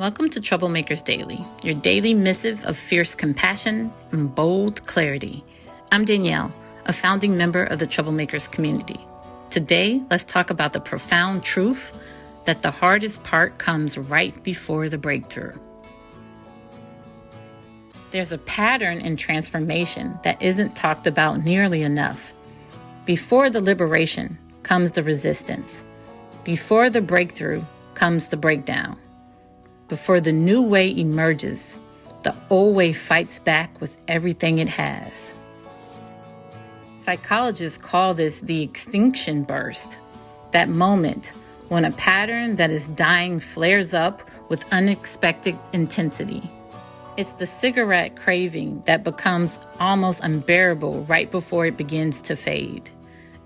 Welcome to Troublemakers Daily, your daily missive of fierce compassion and bold clarity. I'm Danielle, a founding member of the Troublemakers community. Today, let's talk about the profound truth that the hardest part comes right before the breakthrough. There's a pattern in transformation that isn't talked about nearly enough. Before the liberation comes the resistance. Before the breakthrough comes the breakdown. Before the new way emerges, the old way fights back with everything it has. Psychologists call this the extinction burst, that moment when a pattern that is dying flares up with unexpected intensity. It's the cigarette craving that becomes almost unbearable right before it begins to fade.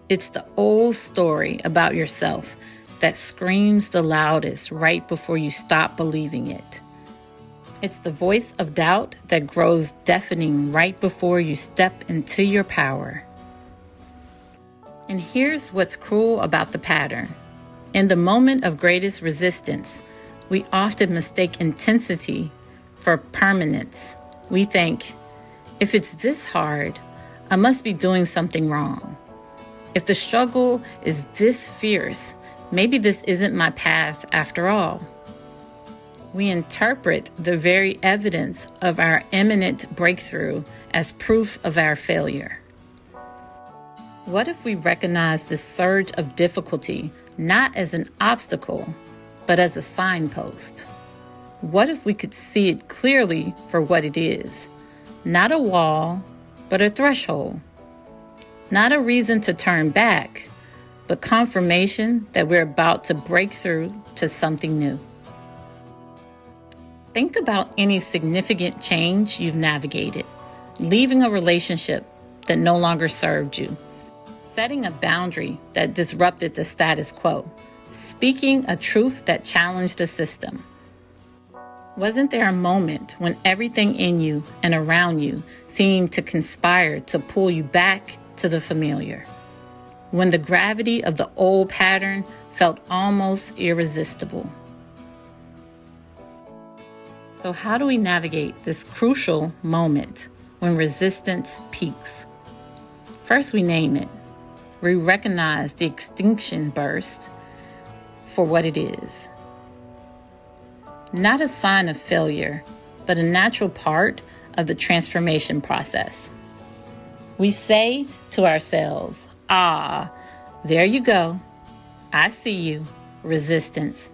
It's the old story about yourself that screams the loudest right before you stop believing it. It's the voice of doubt that grows deafening right before you step into your power. And here's what's cruel about the pattern. In the moment of greatest resistance, we often mistake intensity for permanence. We think, if it's this hard, I must be doing something wrong. If the struggle is this fierce, maybe this isn't my path after all. We interpret the very evidence of our imminent breakthrough as proof of our failure. What if we recognize this surge of difficulty not as an obstacle, but as a signpost? What if we could see it clearly for what it is? Not a wall, but a threshold. Not a reason to turn back, but confirmation that we're about to break through to something new. Think about any significant change you've navigated. Leaving a relationship that no longer served you. Setting a boundary that disrupted the status quo. Speaking a truth that challenged the system. Wasn't there a moment when everything in you and around you seemed to conspire to pull you back to the familiar? When the gravity of the old pattern felt almost irresistible. So how do we navigate this crucial moment when resistance peaks? First, we name it. We recognize the extinction burst for what it is. Not a sign of failure, but a natural part of the transformation process. We say to ourselves, there you go. I see you, resistance.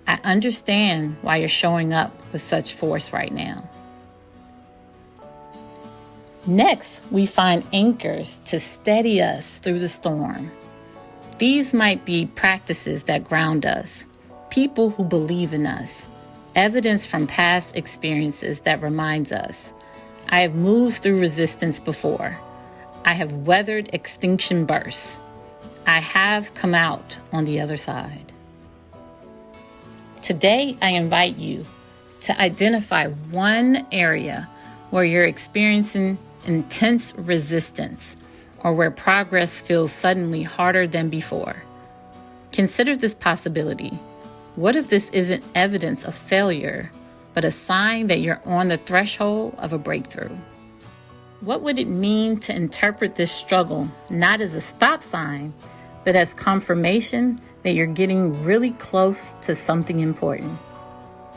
I understand why you're showing up with such force right now. Next, we find anchors to steady us through the storm. These might be practices that ground us, people who believe in us, evidence from past experiences that reminds us, I have moved through resistance before. I have weathered extinction bursts. I have come out on the other side. Today, I invite you to identify one area where you're experiencing intense resistance or where progress feels suddenly harder than before. Consider this possibility. What if this isn't evidence of failure, but a sign that you're on the threshold of a breakthrough? What would it mean to interpret this struggle not as a stop sign, but as confirmation that you're getting really close to something important?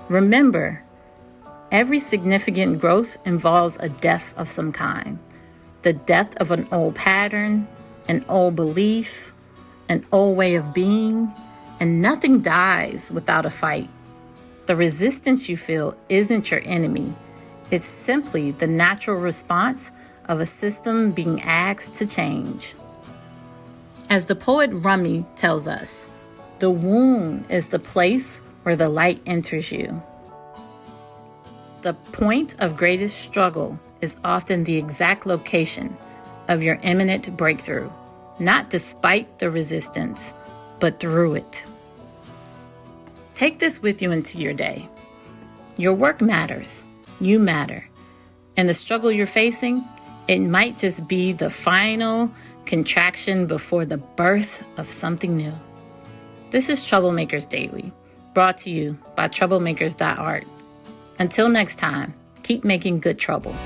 Remember, every significant growth involves a death of some kind. The death of an old pattern, an old belief, an old way of being, and nothing dies without a fight. The resistance you feel isn't your enemy. It's simply the natural response of a system being asked to change. As the poet Rumi tells us, the wound is the place where the light enters you. The point of greatest struggle is often the exact location of your imminent breakthrough, not despite the resistance, but through it. Take this with you into your day. Your work matters. You matter. And the struggle you're facing, it might just be the final contraction before the birth of something new. This is Troublemakers Daily, brought to you by troublemakers.art. Until next time, keep making good trouble.